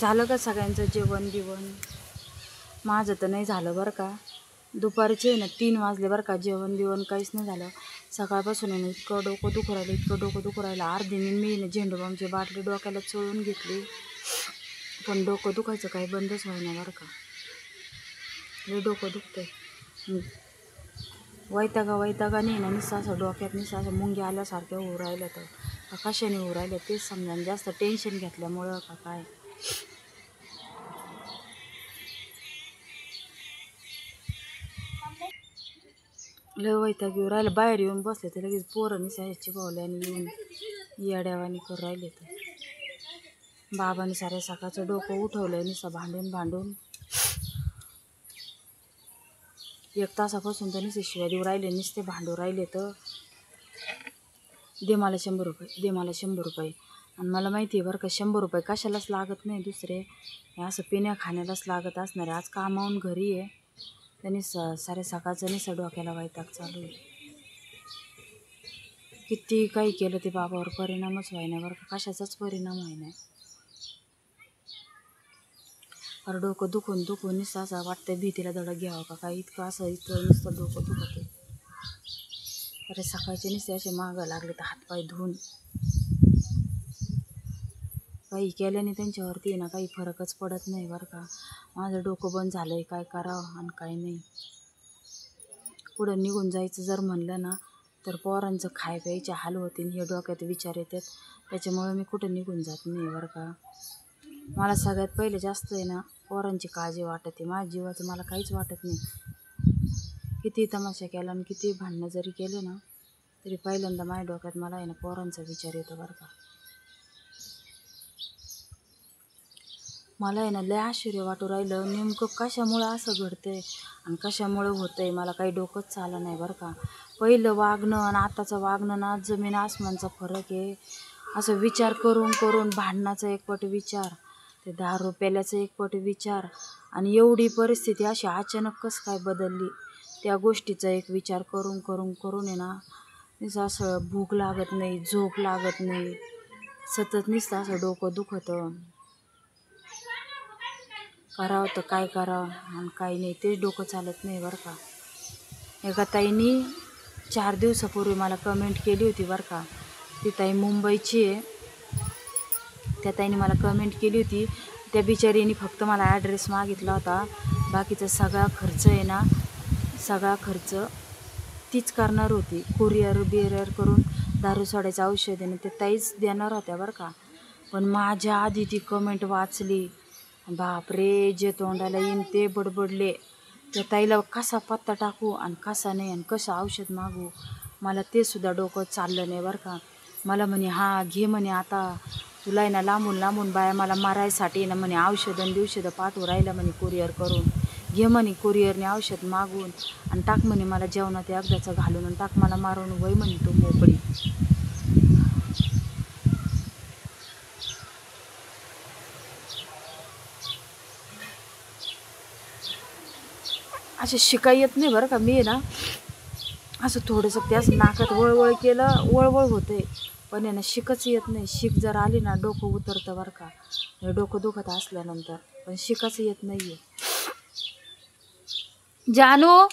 झालं का सगळ्यांचं जेवण बिवण? माझं तर नाही झालं बरं का. दुपारचे ना 3 वाजले बरं का. जेवण बिवण काहीच नाही झालं. सकाळपासून आहे ना इतकं डोकं दुखू राहिलं, इतकं डोकं दुखू राहिलं. अर्धी मी ना झेंडूबामची बाटली डोक्याला चोळून घेतली, पण डोकं दुखायचं काही बंदच व्हायना बरं का. लय डोकं दुखतंय. वैतागाने ना नुसतं असं डोक्यात नुसतं असं मुंग्या आल्यासारख्या होऊ राहिल्या. तर कशाने होऊ राहिल्या तेच समजा. जास्त टेन्शन घेतल्यामुळं का काय. लय वैताग येऊ राहिलं. बाहेर येऊन बसले तर लगेच पोरं निसायची पावले आणि येऊन येड्यावानी करू राहिले. तर बाबाने साऱ्या सकाळचं डोकं उठवलंय नुसतं भांडून. 1 तासापासून तर नुसते शिव्या देऊ राहिले, नुसते भांडू राहिले. तर दे मला 100 रुपये, दे मला 100 रुपये. आणि मला माहिती आहे बरं का 100 रुपये कशालाच लागत नाही दुसरे, हे असं पिण्या खाण्यालाच लागत असणार आहे. आज कामावून घरी आहे त्यांनी सारे सकाळचं नुसतं डोक्याला वैताग चालू आहे. किती काही केलं ते बाबावर परिणामच व्हायना बरं का. कशाचाच परिणाम व्हायना. अरे डोकं दुखून नुसतं असं वाटतं भीतीला धडक घ्यावं का काय. इतकं नुसतं डोकं दुखत आहे. अरे सकाळचे नुसते असे मागं लागले तर हातपाय धुवून. काही केल्याने त्यांच्यावरती आहे ना काही फरकच पडत नाही बरं का. माझं डोकं बंद झालं आहे, काय करावं आणि काय नाही. पुढं निघून जायचं जर म्हणलं ना तर पोरांचं खाय प्यायचे हाल होतील हे डोक्यात विचार येतात. त्याच्यामुळे मी कुठं निघून जात नाही बरं का. मला सगळ्यात पहिले जास्त आहे ना पोरांची काळजी वाटते. माझ्या जीवाचं मला काहीच वाटत नाही. किती तमाशा केला आणि किती भांडणं जरी केले ना तरी पहिल्यांदा माझ्या डोक्यात मला आहे ना पोरांचा विचार येतो बरं का. मला आहे ना लय आश्चर्य वाटू राहिलं नेमकं कशामुळं असं घडतंय आणि कशामुळं होतंय. मला काही डोकंच चाललं नाही बरं का. पहिलं वागणं आणि आताचं वागणं ना जमीन आसमानचा फरक आहे. असं विचार करून भांडणाचा एकपट विचार, ते दारू प्यायल्याचा एकपट विचार आणि एवढी परिस्थिती अशी अचानक कसं काय बदलली त्या गोष्टीचा एक विचार करून आहे ना नुसतं असं भूक लागत नाही, झोप लागत नाही, सतत नुसतं असं डोकं दुखतं. करावं तर काय करावं आणि काही नाही तेच डोकं चालत नाही बरं का. एका ताईनी 4 दिवसापूर्वी मला कमेंट केली होती बरं का. ती ताई मुंबईची आहे. त्या ताईने मला कमेंट केली होती. त्या बिचारीने फक्त मला ॲड्रेस मागितला होता. बाकीचा सगळा खर्च आहे ना सगळा खर्च तीच करणार होती. कुरिअर करून दारू सोडायचं औषध आहे ना ते ताईच देणार होत्या बरं का. पण माझ्या आधी ती कमेंट वाचली. बापरे, जे तोंडाला येईन ते बडबडले. त्या ताईला कसा पत्ता टाकू आणि कसा नाही आणि कसं औषध मागू मला ते सुद्धा डोकं चाललं नाही बरं का. मला म्हणे हा घे म्हणे आता तुला आहे ना लांबून बाया मला मारायसाठी ना म्हणे औषधं पाठवू राहिलं म्हणे कुरिअर करून. घे म्हणे कुरिअरने औषध मागून आणि टाक म्हणे मला जेवणात एकदाचं घालून आणि टाक मला मारून वय म्हणे तू मोकळी. असं शिकाय येत नाही बरं का. मी ना असं थोडंसं त्याच नाकात वळवळ केलं वळवळ होते पण आहे ना शिकच येत नाही. शिक जर आली ना डोकं उतरतं बरं का. हे डोकं दुखत असल्यानंतर पण शिकच येत नाही आहे. जानू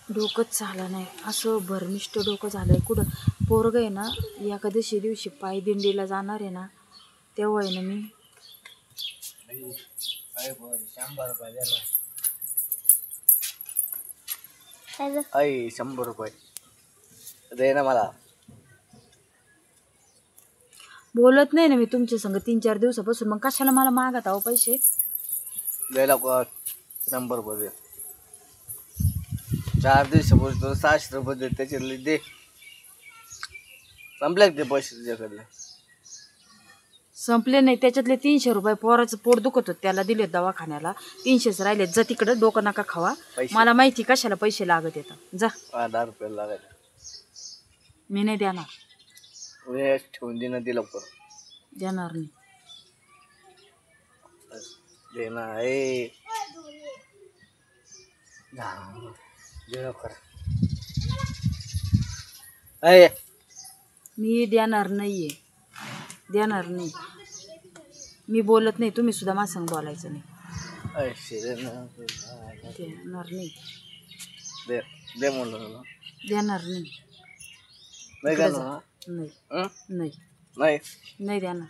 डोकंच झालं नाही. असं भरमिष्ट डोकं झालं आहे. कुठं पोरगं आहे ना एकादशी दिवशी पायदिंडीला जाणार आहे ना तेव्हा आहे ना मी 100 रुपये दे ना मला. बोलत नाही ना मी तुमच्या संग 3-4 दिवसापासून. मग कशाला मला मागत आहो पैसे. द्यायला 100 रुपये दे. 4 दिवसापूर्वी तुला 600 रुपये दे त्याच्यातले दे. संपले ते पैसे तुझ्याकडले. संपले नाही. त्याच्यातले 300 रुपये पोराचं पोट दुखत होतं त्याला दिले दवाखान्याला. 300च राहिले. जा तिकडं डोकं नका खावा. मला माहिती कशाला पैसे लागत येतात. जा. 10 रुपये लागायचे. मी नाही देणार. ठेवून दे ना ते लवकर. देणार नाही. दे ना दे लवकर. मी देणार नाहीये. देणार नाही. मी बोलत नाही, तुम्ही सुद्धा माझ्या संग बोलायचं नाही. देणार नाही. दे दे म्हणलं तुला. देणार नाही. नाही इकडे देणार जा. ना? नाही हं? नाही नाही नाही देणार.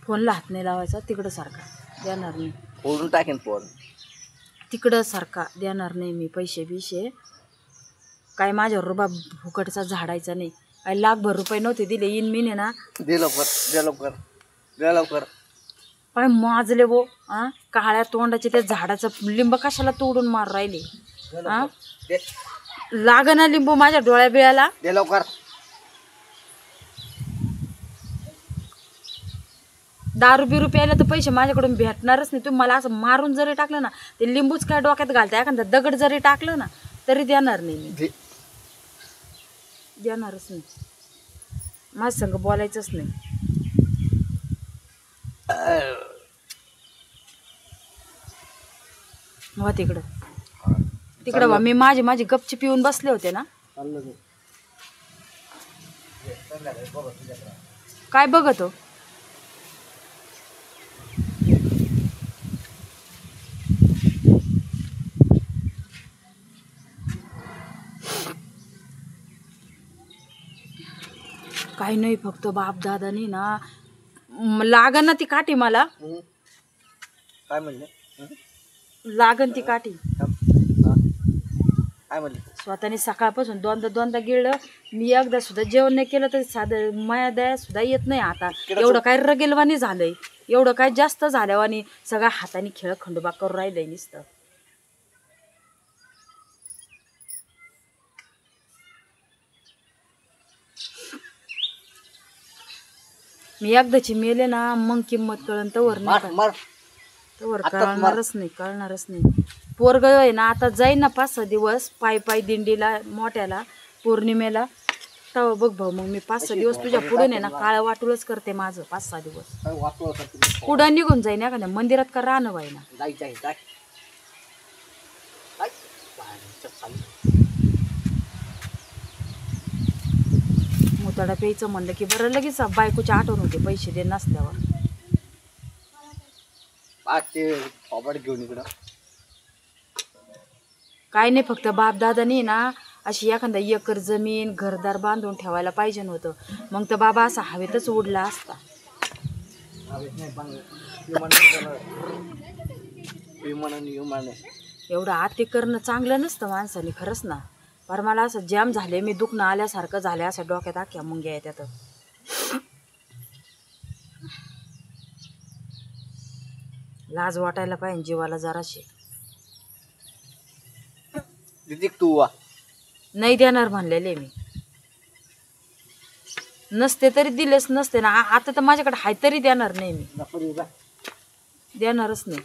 फोनला हात नाही लावायचा. तिकडं सारखा देणार नाही. फोडून टाकेन फोन. तिकडं सारखा देणार नाही मी. पैसे बिशे काय माझ्यावर रुबाब फुकटचा झाडायचा नाही. काय लाखभर रुपये नव्हते दिले. इन मिने ना दे लवकर दे लवकर दे लवकर. काय माजले वो. काळ्या तोंडाचे त्या झाडाचं लिंब कशाला तोडून मार राहिले. दे लाग ना लिंबू माझ्या डोळ्या बिळ्याला. दे लवकर. दारू बिरू प्यायला तर पैसे माझ्याकडून भेटणारच नाही. तुम्ही मला असं मारून जरी टाकलं ना, ते लिंबूच काय डोक्यात घालता, एखादा दगड जरी टाकलं ना तरी देणार नाही मी. देणारच नाही. माझ्या संग बोलायचंच नाही. वा तिकडं तिकडं वा. मी माझी गपची पिऊन बसले होते ना. काय बघत हो. काही नाही, फक्त बाप दादानी ना लागन ना ती काठी मला. काय म्हणले? लागन ती काठी. काय म्हणले? स्वतःने सकाळपासून दोनदा गिळलं मी. एकदा सुद्धा जेवण नाही केलं तरी साधं माया दया सुद्धा येत नाही आता. एवढं काय रगेलवानी झालंय, एवढं काय जास्त झाल्यावानी. सगळ्या हाताने खेळ खंडोबा करून राहिलंय नुसतं. मी एकदाची मेले ना मग किंमत कळण. तवर नाही तवर कळणारच नाही. पोरग आहे ना आता जाईन ना 5-6 दिवस पायी दिंडीला मोठ्याला पौर्णिमेला. तव बघ भाऊ, मग मी 5-6 दिवस तुझ्या पुढे ना काळं वाटूलच करते माझं. 5-6 दिवस कुठं निघून जाईन एखाद्या मंदिरात का राहणं बाई ना. मुताडा प्यायचं म्हणलं की बरं लगेच बायकोची आठवण होते पैसे दे नसल्यावर. घेऊन इकडं काय नाही, फक्त बाप दादानी ना अशी एखादा एकर जमीन घरदार बांधून ठेवायला पाहिजे नव्हतं. मग तर बाबा असा हवेतच उडला असता. एवढं आती करणं चांगलं नसतं माणसाने, खरंच ना. पर मला असं जॅम झाले, मी दुखणं आल्यासारखं झाले. असं डोक्यात आख्या मुंग्या येतात. लाज वाटायला पाहिजे जीवाला जराशी. तू नाही देणार म्हणलेले मी. नसते तरी दिलेच नसते ना. आता तर माझ्याकडे हाय तरी देणार नाही मी. देणारच नाही.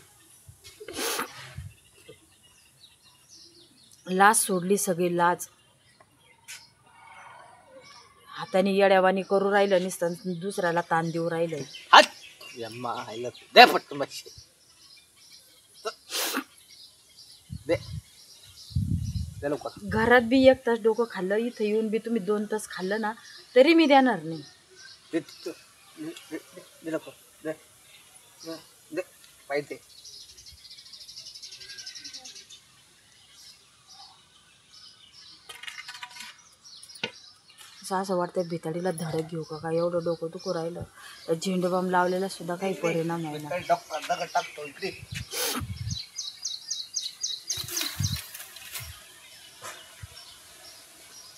लाज सोडली सगळी लाज. हाताने येड्यावानी करू राहिलं नुसतं, दुसऱ्याला ताण देऊ राहिलं. घरात बी 1 तास डोकं खाल्लं, इथं येऊन बी तुम्ही 2 तास खाल्लं ना तरी मी देणार नाही. असं वाटतं भिताडीला धडक घेऊ का काय. एवढं डोकं दुखू राहिलं. झेंडूबाम लावलेला सुद्धा काही परिणाम आहे ना.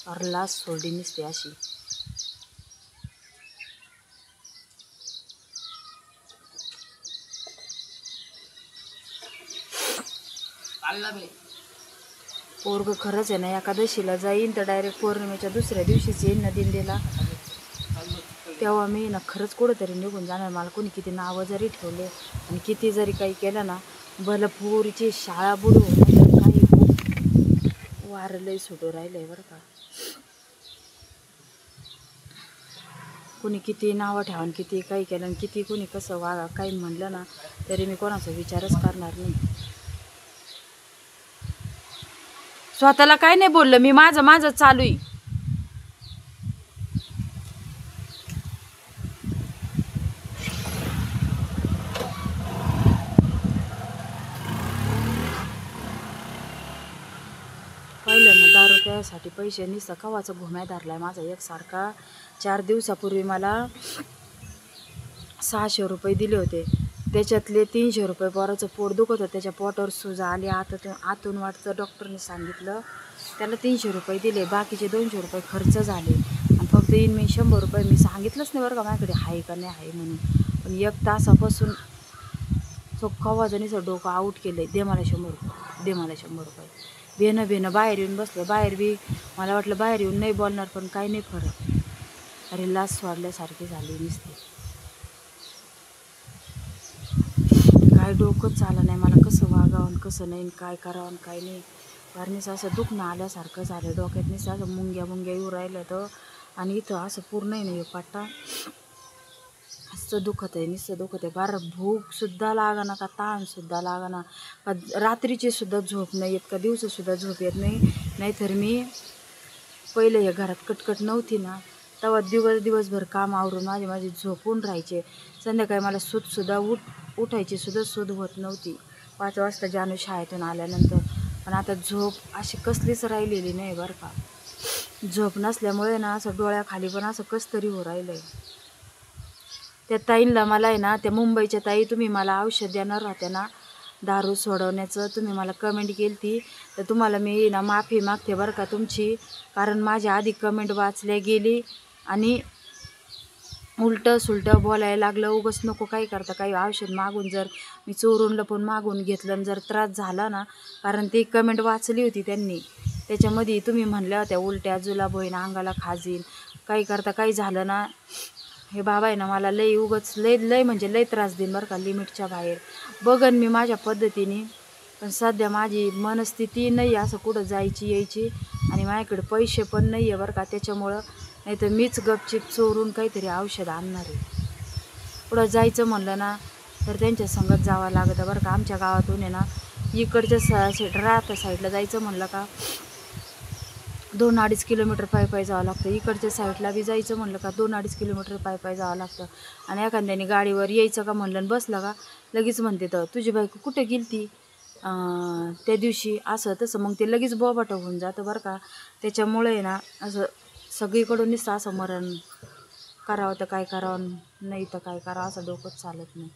अरे लाज सोडली नसते अशी. पोरग खरंच आहे ना, एकादशीला जाईन तर डायरेक्ट पौर्णिमेच्या दुसऱ्या दिवशीच येईन ना दिंडीला. तेव्हा मी ना खरंच कुठंतरी निघून जाणार. मला कोणी किती नावं जरी ठेवले आणि किती जरी काही केलं ना, भलं पोरीची शाळा बुडू काही वारलंय सुटू राहिलंय बरं का. कोणी किती नावं ठेवा, किती काही केलं, किती कोणी कसं काही म्हणलं ना तरी मी कोणाचा विचारच करणार नाही. स्वतःला काय नाही बोललं मी, माझं माझं चालू आहे. पाहिलं ना, दारू प्यायसाठी पैसे नुसतं कवाचा घुम्या धरलाय माझा एकसारखा. 4 दिवसापूर्वी मला 600 रुपये दिले होते. त्याच्यातले 300 रुपये पोराचं पोट दुखत होतं, त्याच्या पोटावर सुजा आली आतून वाटतं. डॉक्टरने सांगितलं त्याला 300 रुपये दिले, बाकीचे 200 रुपये खर्च झाले. आणि फक्त येईन मी 100 रुपये मी सांगितलंच नाही बरं का माझ्याकडे आहे का नाही आहे म्हणून. पण 1 तासापासून कवाजणीचं डोकं आऊट केलं. दे मला 100 रुपये, दे मला 100 रुपये. बेनं बाहेर येऊन बसले. बाहेर बी मला वाटलं बाहेर येऊन नाही बोलणार, पण काही नाही फरक. अरे लाज सोडल्यासारखी झाली नुसती. काय डोकंच चालं नाही मला, कसं वागावं कसं नाही, काय करावं काय नाही. फारनीच असं दुखणं आल्यासारखं झालं डोक्यात. नुसतं असं मुंग्या येऊ राहिलं तर. आणि इथं असं पूर्ण आहे नाही पाटा नुसतं दुखत आहे फार. भूकसुद्धा लागाना का ताणसुद्धा लागाना का रात्रीची सुद्धा झोप नाही येत का दिवसासुद्धा झोप येत नाही. नाहीतर मी पहिले या घरात कटकट नव्हती ना, तेव्हा दिवसभर काम आवरून माझी झोपून राहायचे. संध्याकाळी मला सूदसुद्धा उठायची सुद्धा सूद होत नव्हती. 5 वाजता जानू शाळेतून आल्यानंतर. पण आता झोप अशी कसलीच राहिलेली नाही बरं का. झोप नसल्यामुळे ना असं डोळ्याखाली पण असं कस तरी हो राहिलं आहे. त्या ताईंला मला आहे ना, त्या मुंबईच्या ताई, तुम्ही मला औषध देणार होत्या ना दारू सोडवण्याचं, तुम्ही मला कमेंट केली ती, तर तुम्हाला मी ना माफी मागते बरं का तुमची. कारण माझ्या आधी कमेंट वाचल्या गेली आणि उलटं सुलटं बोलायला लागलं. उगाच नको काही करता, काही औषध मागून जर मी चोरून लपून मागून घेतलं आणि जर त्रास झाला ना, कारण ती कमेंट वाचली होती त्यांनी. त्याच्यामध्ये तुम्ही म्हणल्या होत्या उलट्या जुलाब होईन, अंगाला खाजीन, काही करता काही झालं ना, हे बाबा आहे ना मला लई उगाच लई म्हणजे लई त्रास देईन बरं का, लिमिटच्या बाहेर. बघन मी माझ्या पद्धतीने, पण सध्या माझी मनस्थिती नाही असं कुठं जायची यायची. आणि माझ्याकडे पैसे पण नाही आहे बरं का. त्याच्यामुळं नाही तर मीच गपचिप चोरून काहीतरी औषध आणणार आहे. पुढं जायचं म्हणलं ना तर त्यांच्या संगत जावं लागतं बरं का. आमच्या गावातून आहे ना इकडच्या साईडला जायचं म्हणलं का 2-2.5 किलोमीटर पायी जावं लागतं. इकडच्या साईडला बी जायचं म्हणलं का 2-2.5 किलोमीटर पायी जावं लागतं. आणि एखाद्याने गाडीवर यायचं का म्हणलं आणि बसलं का लगेच म्हणते तर तुझी बायको कुठे गेली ती त्या दिवशी, असं तसं. मग ते लगेच बोबाटं होऊन जातं बरं का. त्याच्यामुळे आहे ना असं सगळीकडून नुसतं असं मरण करावं तर काय करावं, नाही तर काय करावं, असं डोकंच चालत नाही.